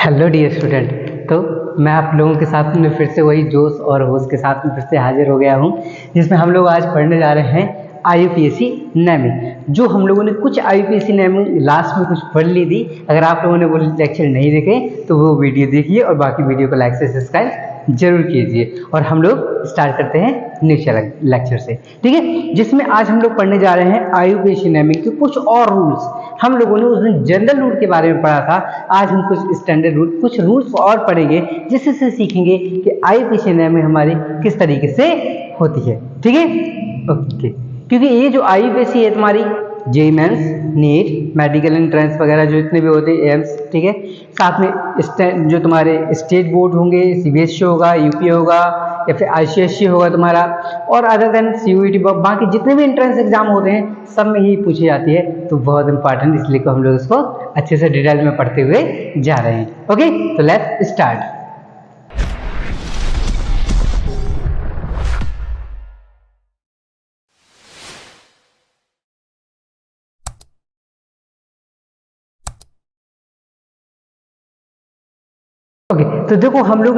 Hello dear student. तो मैं आप लोगों के साथ में फिर से वही जोश और होश के साथ में फिर से हाजिर हो गया हूँ, जिसमें हम लोग आज पढ़ने जा रहे हैं IUPAC नेमिंग। जो हम लोगों ने कुछ IUPAC नेमिंग लास्ट में कुछ पढ़ ली थी। अगर आप लोगों ने वो लेक्चर नहीं देखे तो वो वीडियो देखिए और बाकी वीडियो को लाइक से सब्सक्राइब जरूर कीजिए। और हम लोग स्टार्ट करते हैं नेक्स्ट लेक्चर से, ठीक है, जिसमें आज हम लोग पढ़ने जा रहे हैं IUPAC नेमिंग के कुछ और रूल्स। हम लोगों ने उस दिन जनरल रूल के बारे में पढ़ा था, आज हम कुछ स्टैंडर्ड रूल, कुछ रूल्स और पढ़ेंगे, जिससे सीखेंगे कि IUPAC नेमिंग हमारी किस तरीके से होती है, ठीक है। ओके, क्योंकि ये जो IUPAC है तुम्हारी JEE mains, NEET, medical entrance वगैरह जो इतने भी होते हैं, एम्स, ठीक है, साथ में जो तुम्हारे स्टेट बोर्ड होंगे, CBSE होगा, यूपी होगा या फिर ICSE होगा तुम्हारा, और अदर देन CUET, बाकी जितने भी एंट्रेंस एग्जाम होते हैं सब में ही पूछी जाती है। तो बहुत इंपॉर्टेंट, इसलिए को हम लोग इसको अच्छे से डिटेल में पढ़ते हुए जा रहे हैं। ओके, तो लेट्स स्टार्ट। ओके, तो देखो हम लोग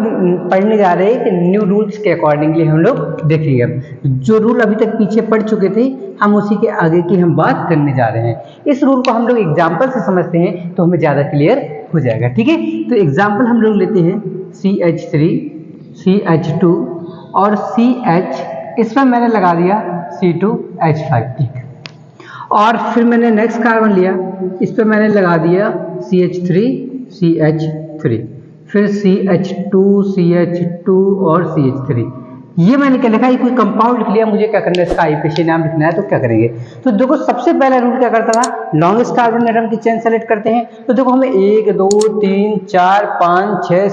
पढ़ने जा रहे हैं कि न्यू रूल्स के अकॉर्डिंगली हम लोग देखेंगे। अब जो रूल अभी तक पीछे पढ़ चुके थे, हम उसी के आगे की हम बात करने जा रहे हैं। इस रूल को हम लोग एग्जाम्पल से समझते हैं तो हमें ज़्यादा क्लियर हो जाएगा, ठीक है। तो एग्जाम्पल हम लोग लेते हैं CH3, CH2 और CH, इसमें मैंने लगा दिया C2H5, और फिर मैंने नेक्स्ट कार्बन लिया, इस पर मैंने लगा दिया CH3, CH3, फिर CH2, CH2 और CH3। ये मैंने क्या लिखा, ये कोई कंपाउंड लिख लिया। मुझे क्या करना है, इसका IUPAC नाम लिखना है। तो क्या करेंगे, तो देखो सबसे पहला रूल क्या करता था, लॉन्गेस्ट कार्बन एटम की चेन सेलेक्ट करते हैं। तो देखो हमें 1 2 3 4 5 6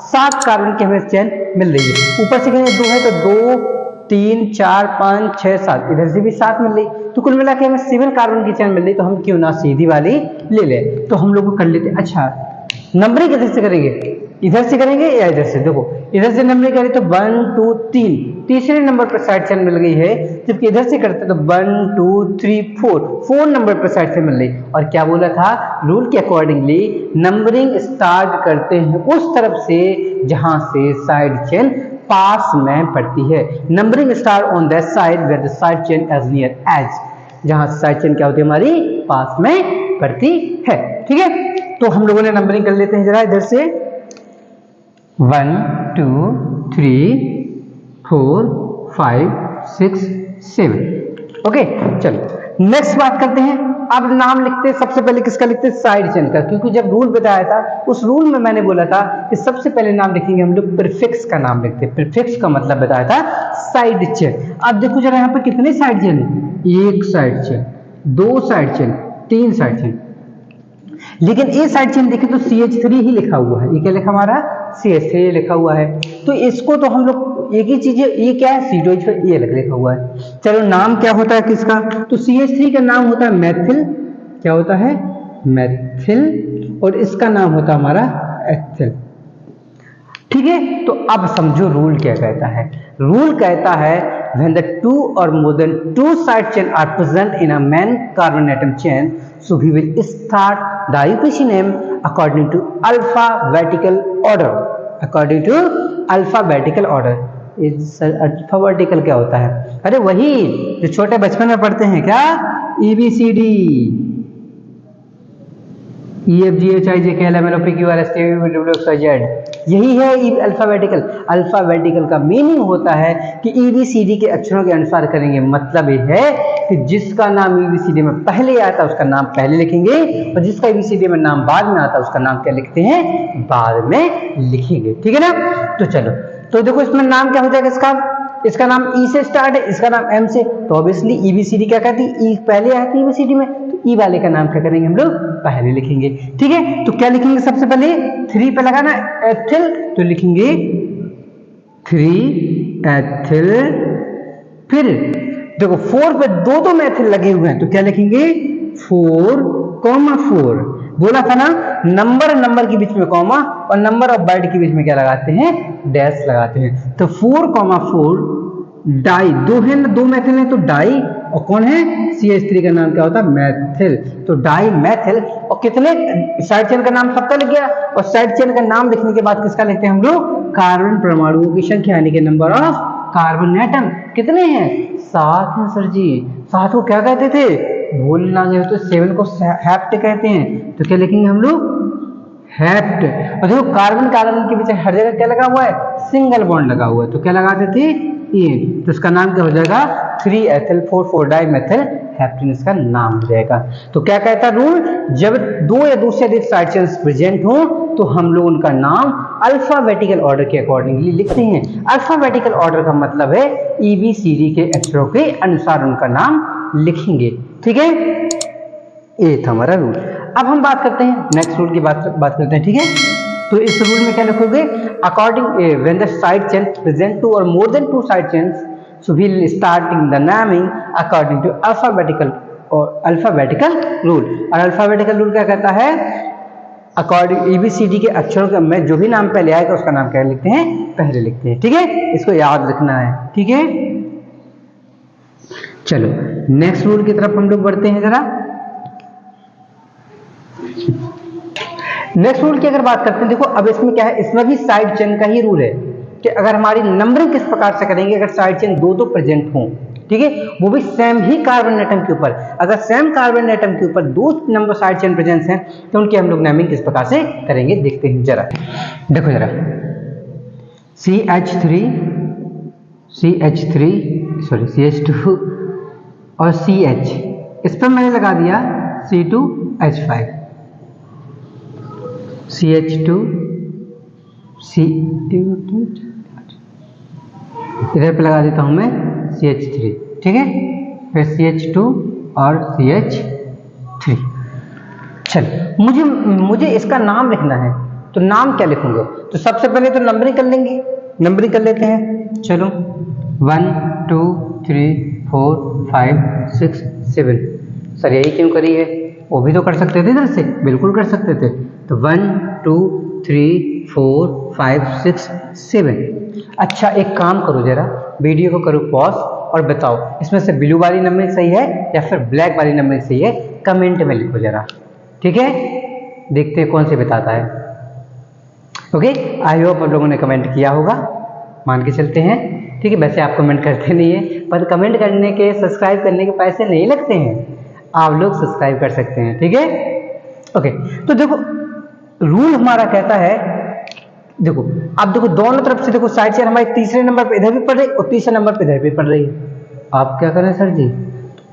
7 कार्बन की हमें चेन मिल रही है। ऊपर से कहेंगे 2 है तो 2 3 4 5 6 7, इधर से भी 7 मिल रही, तो कुल मिला के हमें 7 कार्बन की चेन मिल रही। तो हम क्यों ना सीधी वाली ले ले। तो हम लोग को कर लेते। अच्छा, नंबरिंग किधर से करेंगे, इधर से करेंगे या इधर से। देखो इधर से नंबरिंग करें तो 1 2 3, तीसरे नंबर पर साइड चेन मिल गई है, जबकि इधर से करते तो 1 2 3 4 नंबर पर साइड से मिल रही। और क्या बोला था, रूल के अकॉर्डिंगली नंबरिंग स्टार्ट करते हैं उस तरफ से जहां से साइड चेन पास में पड़ती है। Numbering start on that side where the side chain as near as, जहां साइड चेन क्या होती है हमारी पास में पड़ती है, ठीक है। तो हम लोगों ने नंबरिंग कर लेते हैं जरा इधर से 1 2 3 4 5 6 7। ओके, चलो नेक्स्ट बात करते हैं। अब नाम लिखते हैं, सबसे पहले किसका लिखते हैं, साइड चेन का, क्योंकि जब रूल बताया था उस रूल में मैंने बोला था कि सबसे पहले नाम लिखेंगे हम लोग प्रीफिक्स का नाम लिखते हैं। प्रीफिक्स का मतलब बताया था साइड चेन। अब देखो जरा यहाँ पर कितने साइड चेन है, 1 side chain, 2 side chain, 3 side chain, लेकिन ये साइड चेन देखें तो CH3 ही लिखा हुआ है। ये क्या लिखा हमारा, CH3 लिखा हुआ है। तो इसको तो हम लोग एक ही चीज है, ये क्या है C2H5, ये लिखा हुआ है। चलो नाम क्या होता है किसका, तो CH3 का नाम होता है मैथिल, क्या होता है मैथिल, और इसका नाम होता है हमारा एथिल, ठीक है। तो अब समझो रूल क्या कहता है। रूल कहता है when the 2 or more than 2 side chain are present in a main carbon atom chain, so we will start the IUPAC name according to alphabetical order, according to alphabetical order। इस alphabetical क्या होता है, अरे वही जो छोटे बचपन में पढ़ते हैं, क्या ABCD EFGHIJKLMNOPQRSTUVWXYZ, यही है अल्फाबेटिकल। अल्फाबेटिकल का मीनिंग होता है कि EBCD के अक्षरों के अनुसार करेंगे। मतलब ये है कि जिसका नाम EBCD में पहले आता है उसका नाम पहले लिखेंगे, और जिसका EBCD में नाम बाद में आता है उसका नाम क्या लिखते हैं, बाद में लिखेंगे, ठीक है ना। तो चलो, तो देखो इसमें नाम क्या हो जाएगा, इसका नाम E से स्टार्ट है, इसका नाम M से, तो ऑब्वियसली EBCD क्या कहती है, E पहले आती है EBCD में, तो E वाले का नाम क्या करेंगे हम लोग, पहले लिखेंगे, ठीक है। तो क्या लिखेंगे, सबसे पहले 3 पे लगाना एथिल, तो लिखेंगे 3 एथिल। फिर देखो 4 पे दो मैथिल लगे हुए हैं, तो क्या लिखेंगे 4,4। बोला था ना, नंबर के बीच में कॉमा और नंबर ऑफ बाइट के बीच में क्या लगाते हैं, डैश लगाते हैं। तो 4,4 डाई, दो है ना, 2 मैथिल है तो डाई और कौन है CH3 का नाम क्या होता है मैथिल। तो डाई मैथिल। और कितने साइड चेन का नाम सबका लिख गया, और साइड चेन का नाम लिखने के बाद किसका लिखते हैं हम लोग कार्बन परमाणुओं की संख्या यानी कि नंबर ऑफ कार्बन एटम कितने हैं 7 हैं सर जी। 7 को क्या कहते थे भूल ना गए तो 7 को हेप्ट कहते हैं। तो क्या लिखेंगे हम लोग हेप्ट। और देखो कार्बन कार्बन के बीच हर जगह क्या लगा हुआ है सिंगल बॉन्ड लगा हुआ है, तो क्या लगाते थे तो इसका नाम क्या हो जाएगा 3 ethyl 4 डाइमेथिल हेप्टेन इसका नाम हो जाएगा। तो क्या कहता है रूल, जब दो या दो से अधिक साइड चेन्स प्रेजेंट हो तो हम लोग उनका नाम अल्फाबेटिकल ऑर्डर के अकॉर्डिंगली लिखते हैं। अल्फाबेटिकल ऑर्डर का मतलब है EBCD के अक्षरों के अनुसार उनका नाम लिखेंगे, ठीक है। ये था हमारा रूल। अब हम बात करते हैं नेक्स्ट रूल की बात करते हैं, ठीक है। तो इस रूल में क्या लिखोगे according when the side chain present 2 और more than 2 side chains so we will starting the naming according to alphabetical rule. और अल्फाबेटिकल रूल क्या कहता है अकॉर्डिंग EBCD के अक्षरों में जो भी नाम पहले आएगा उसका नाम क्या लिखते हैं पहले लिखते हैं, ठीक है। इसको याद रखना है, ठीक है। चलो नेक्स्ट रूल की तरफ हम लोग बढ़ते हैं जरा। नेक्स्ट रूल की अगर बात करते हैं, देखो अब इसमें क्या है, इसमें भी साइड चेन का ही रूल है कि अगर हमारी नंबरिंग किस प्रकार से करेंगे, अगर साइड चेन दो दो प्रेजेंट हों, ठीक है, वो भी सेम ही कार्बन एटम के ऊपर, अगर सेम कार्बन एटम के ऊपर दो नंबर साइड चेन प्रेजेंट हैं तो उनकी हम लोग नेमिंग किस प्रकार से करेंगे देखते हैं जरा। देखो जरा CH2 और CH, इस पर मैंने लगा दिया C2H5, CH2 इधर पे लगा देता हूं मैं CH3, ठीक है, फिर CH2 और CH3। चल मुझे इसका नाम लिखना है, तो नाम क्या लिखूंगा, तो सबसे पहले तो नंबरिंग कर लेंगे, नंबरिंग कर लेते हैं। चलो 1 2 3 4 5 6 7। सर यही क्यों करी है, वो भी तो कर सकते थे इधर से, बिल्कुल कर सकते थे। तो 1 2 3 4 5 6 7। अच्छा एक काम करो जरा, वीडियो को करो पॉज और बताओ इसमें से ब्लू वाली नंबरिंग सही है या फिर ब्लैक वाली नंबरिंग सही है, कमेंट में लिखो जरा, ठीक है। देखते हैं कौन से बताता है। ओके, आई होप आप लोगों ने कमेंट किया होगा, मान के चलते हैं, ठीक है। वैसे आप कमेंट करते नहीं है, पर कमेंट करने के सब्सक्राइब करने के पैसे नहीं लगते हैं, आप लोग सब्सक्राइब कर सकते हैं, ठीक है। ओके, तो देखो रूल हमारा कहता है, देखो अब देखो दोनों तरफ से देखो साइड चेन हमारी तीसरे नंबर पे इधर भी पड़ रही और तीसरे नंबर पे इधर भी पड़ रही है। आप क्या करें सर जी,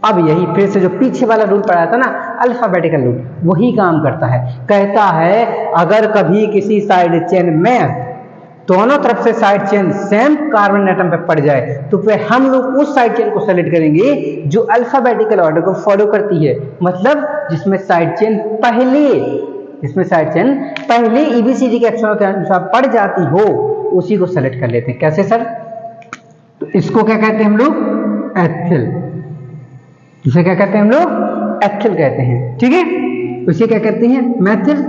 अब यही फिर से जो पीछे वाला रूल पढ़ा था ना अल्फाबेटिकल रूल, वही काम करता है। कहता है अगर कभी किसी साइड चेन में दोनों तरफ से side chain same carbon atom पे पड़ जाए तो फिर हम लोग उस साइड चेन को सेलेक्ट करेंगे जो अल्फाबेटिकल ऑर्डर को फॉलो करती है, मतलब जिसमें साइड चेन पहले EBCD के अक्षरों के अनुसार पड़ जाती हो उसी को सेलेक्ट कर लेते हैं। कैसे सर, तो इसको क्या कहते हैं हम लोग एथिल, इसे क्या कहते हैं हम लोग एथिल कहते हैं, ठीक है। उसे क्या कहते हैं मैथिल।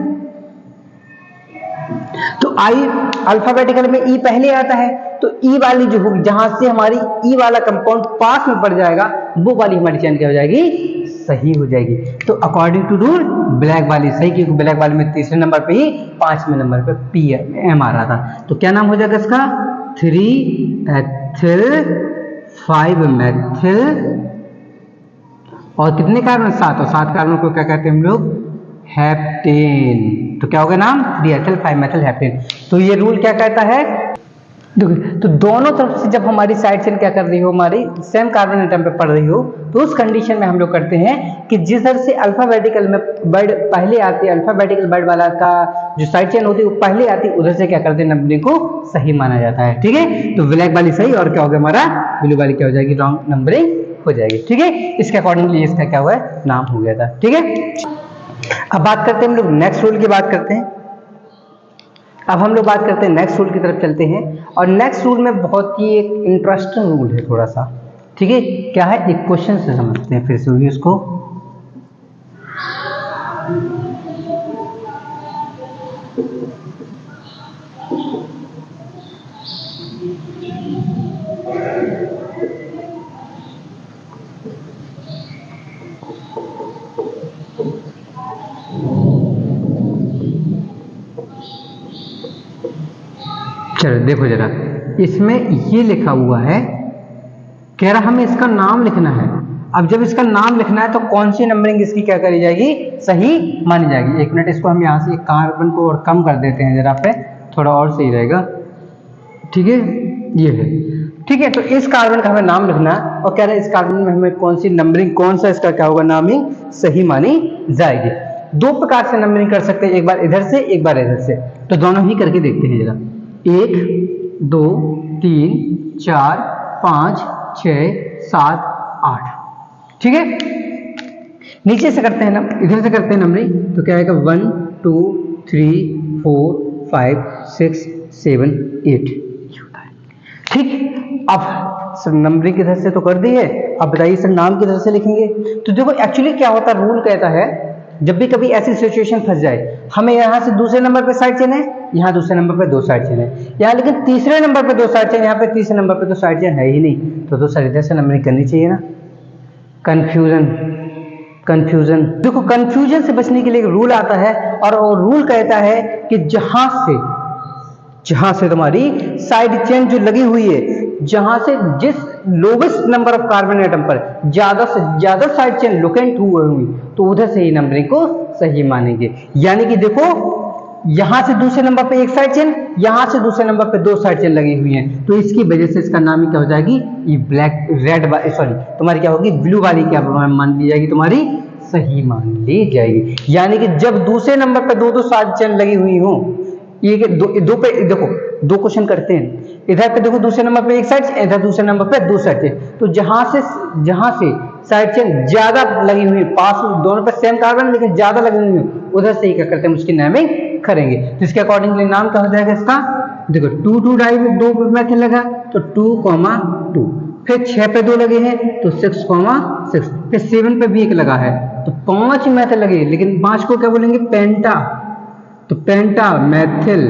तो आई अल्फाबेटिकल में ई पहले आता है, तो ई वाली जो होगी जहां से हमारी ई वाला कंपाउंड पास में पड़ जाएगा वो वाली हमारी चेन क्या हो जाएगी सही हो जाएगी। तो अकॉर्डिंग टू रूल ब्लैक वाली सही, क्योंकि ब्लैक वाली में तीसरे नंबर पे ही 5वें नंबर पे PM आ रहा था। तो क्या नाम हो जाएगा इसका 3 ethyl 5 methyl और कितने कार्बन 7, और 7 कार्बन को क्या कहते हैं हम लोग हेप्टेन। तो क्या होगा नाम 3 ethyl 5 methyl हेप्टेन। तो ये रूल क्या कहता है, तो दोनों तरफ से जब हमारी साइड चेन क्या कर रही हो हमारी सेम कार्बन एटम पे पड़ रही हो तो उस कंडीशन में हम लोग करते हैं कि जिधर से अल्फाबेटिकल में वर्ड पहले आती है, अल्फाबेटिकल वर्ड वाला का जो साइड चेन होती है वो पहले आती है, उधर से क्या करते हैं नंबरिंग को सही माना जाता है, ठीक है। तो ब्लैक वाली सही और क्या हो गया हमारा ब्लू वाली क्या हो जाएगी रॉन्ग नंबरिंग हो जाएगी, ठीक है। इसके अकॉर्डिंगली इसका क्या हुआ है नाम हो गया था, ठीक है। अब बात करते हैं हम लोग नेक्स्ट रूल की बात करते हैं। अब हम लोग बात करते हैं नेक्स्ट रूल की तरफ चलते हैं, और नेक्स्ट रूल में बहुत ही एक इंटरेस्टिंग रूल है थोड़ा सा, ठीक है। क्या है एक क्वेश्चन से समझते हैं फिर से उसको। चलो देखो जरा, इसमें ये लिखा हुआ है, कह रहा हमें इसका नाम लिखना है। अब जब इसका नाम लिखना है तो कौन सी नंबरिंग इसकी क्या करी जाएगी, सही मानी जाएगी। एक मिनट, इसको हम यहाँ से कार्बन को और कम कर देते हैं जरा पे, थोड़ा और सही रहेगा। ठीक है, ये है। ठीक है, तो इस कार्बन का हमें नाम लिखना है और कह रहे हैं इस कार्बन में हमें कौन सी नंबरिंग, कौन सा इसका क्या होगा, नामिंग सही मानी जाएगी। दो प्रकार से नंबरिंग कर सकते हैं, एक बार इधर से एक बार इधर से, तो दोनों ही करके देखते हैं जरा। 1 2 3 4 5 6 7 8। ठीक है, नीचे से करते हैं ना, इधर से करते हैं नंबरिंग, तो क्या आएगा 1 2 3 4 5 6 7 8। ठीक, अब सर नंबरिंग किधर से तो कर दी है, अब बताइए सर नाम किधर से लिखेंगे। तो देखो एक्चुअली क्या होता है, रूल कहता है जब भी कभी ऐसी सिचुएशन फंस जाए, हमें यहाँ से दूसरे नंबर पे साइड चेन है, यहाँ दूसरे नंबर पे 2 साइड चेन है, यहाँ लेकिन तीसरे नंबर पे 2 साइड चेन, यहाँ पे तीसरे नंबर पे तो साइड चेन है ही नहीं, तो सर इधर से नंबरिंग करनी चाहिए ना। कंफ्यूजन देखो, कंफ्यूजन से बचने के लिए एक रूल आता है, और वो रूल कहता है कि जहां से तुम्हारी साइड चेन जो लगी हुई है, जहां से जिस lowest number of carbon atom पर ज्यादा से ज्यादा साइड चेन लोकेट हुए हुई, तो उधर से ही नंबरिंग को सही मानेंगे। यानी कि देखो, यहां से दूसरे नंबर पे एक साइड चेन, यहां से दूसरे नंबर पे 2 साइड चेन लगी हुई हैं, तो इसकी वजह से इसका नाम क्या हो जाएगी, ये ब्लैक रेड, सॉरी तुम्हारी क्या होगी, ब्लू वाली क्या मान ली जाएगी, तुम्हारी सही मान ली जाएगी। यानी कि जब दूसरे नंबर पे 2 साइड चेन लगी हुई हो, ये दो पे देखो, 2 क्वेश्चन करते हैं, इधर पे देखो दूसरे नंबर पे एक साइड, इधर दूसरे नंबर पे 2 साइड चेन, तो जहां से साइड चेन ज्यादा लगी हुई, पास दोनों पे सेम कार्बन लेकिन ज्यादा लगी हुई, उधर से ही क्या करते हैं, उसकी नेमिंग करेंगे। तो इसके अकॉर्डिंगली नाम क्या हो जाएगा इसका, देखो 2 2 डाई में 2 मेथड लगा तो 2,2, फिर 6 पे 2 लगे हैं तो 6,6, फिर 7 पे भी 1 लगा है, तो 5 मेथड लगे, लेकिन 5 को क्या बोलेंगे, पेंटा, तो पेंटा मैथिल,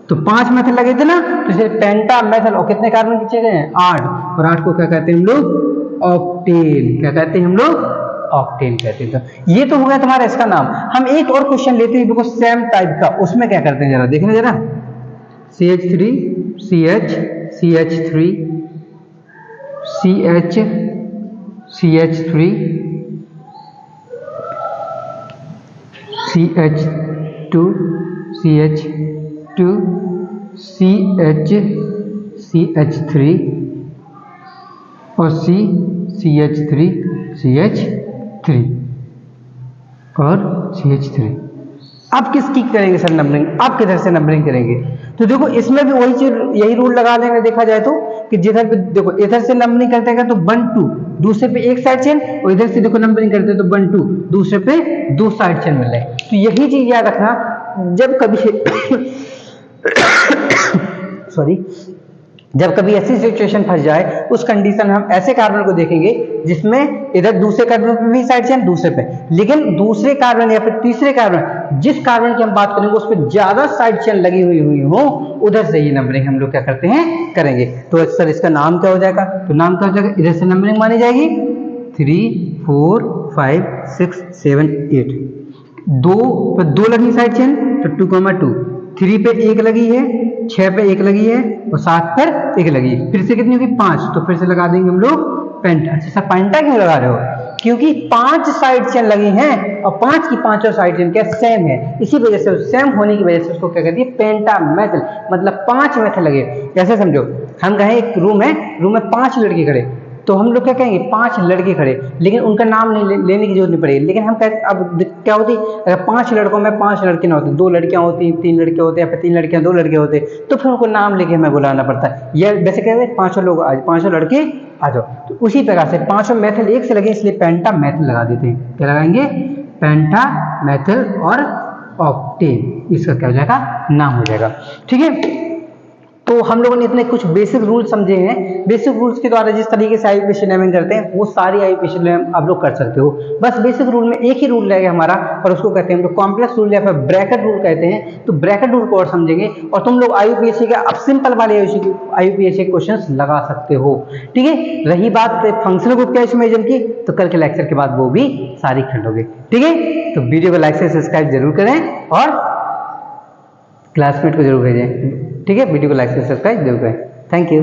तो 5 मेथड लगे थे ना, तो इसे पेंटा मेथल, और कितने कार्बन खींचे गए हैं, 8, और 8 को क्या कहते हैं हम लोग, ऑक्टेन, क्या कहते हैं हम लोग, ऑक्टेन कहते हैं। तो ये तो हो गया तुम्हारा इसका नाम। हम एक और क्वेश्चन लेते हैं, देखो सेम टाइप का, उसमें क्या करते हैं जरा देखना जरा, CH3 CH CH3 CH CH3 CH2 CH2 CH CH3 और CH3 CH3 और CH3। अब किसकी करेंगे सर नंबरिंग, अब किधर से नंबरिंग करेंगे, तो देखो इसमें भी वही चीज, यही रूल लगा लेंगे। देखा जाए तो कि जिधर पे देखो इधर से नंबरिंग करते हैं तो 1 2, दूसरे पे एक साइड चेन, और इधर से देखो नंबरिंग करते हैं तो 1 2, दूसरे पे 2 साइड चेन मिल रहे हैं। तो यही चीज याद रखना, जब कभी सॉरी, जब कभी ऐसी सिचुएशन फंस जाए, उस कंडीशन में हम ऐसे कार्बन को देखेंगे जिसमें इधर दूसरे कार्बन पे भी साइड चेन, दूसरे पे, लेकिन दूसरे कार्बन या फिर तीसरे कार्बन, जिस कार्बन की हम बात करेंगे उस पर ज्यादा साइड चेन लगी हुई हो, उधर से ही नंबरिंग हम लोग क्या करते हैं, करेंगे। तो सर इसका नाम क्या हो जाएगा, तो नाम क्या हो जाएगा, इधर से नंबरिंग मानी जाएगी 3 4 5 6 7 8, 2 पर 2 लगी साइड चेन तो 2,2, 3 पे 1 लगी है, 6 पे 1 लगी है, और 7 पर 1 लगी है, फिर से कितनी होगी 5, तो फिर से लगा देंगे हम लोग पेंटा। अच्छा सर पेंटा क्यों लगा रहे हो, क्योंकि 5 साइड चेन लगी हैं और 5 की 5 साइड चेन क्या सेम है, इसी वजह से सेम होने की वजह से उसको क्या कहते हैं, पेंटा मेथल, मतलब 5 मेथल लगे। जैसे समझो हम कहें एक रूम है, रूम में 5 लड़के खड़े, तो हम लोग क्या कहेंगे, 5 लड़के खड़े, लेकिन उनका नाम लेने की जरूरत नहीं पड़ेगी। लेकिन हम कहते अब क्या होती, अगर 5 लड़कों में 5 लड़के ना होते, 2 लड़कियां होती, 3 लड़के होते, या फिर 3 लड़कियां 2 लड़के होते, तो फिर उनको नाम लेके हमें बुलाना पड़ता है। ये वैसे कहते हैं 5 लोग आज, 5 लड़के आ जाओ, तो उसी प्रकार से 5 मेथल एक से लगे, इसलिए पेंटा मेथल लगा देते हैं। क्या लगाएंगे, पेंटा मेथल और ऑक्टेन, इसका क्या हो जाएगा, नाम हो जाएगा। ठीक है, तो हम लोगों ने इतने कुछ बेसिक रूल समझे हैं। बेसिक रूल्स के द्वारा जिस तरीके से आईयूपीएसी नेमिंग करते हैं वो सारी आईयूपीएसी नेम आप लोग कर सकते हो। बस बेसिक रूल में एक ही रूल रहेगा हमारा, और उसको कहते हैं हम लोग कॉम्प्लेक्स रूल या फिर ब्रैकेट रूल कहते हैं। तो ब्रैकेट रूल को और समझेंगे, और तुम लोग आईयूपीएसी का अब सिंपल वाले आईयूपीएसी क्वेश्चन लगा सकते हो। ठीक है, रही बात फंक्शनल ग्रुप कैल्शियम की, तो कल के लेक्चर के बाद वो भी सारी कर लोगे। ठीक है, तो वीडियो को लाइक से सब्सक्राइब जरूर करें और क्लासमेट को जरूर भेजें। ठीक है, वीडियो को लाइक से सब्सक्राइब जरूर करें। Thank you.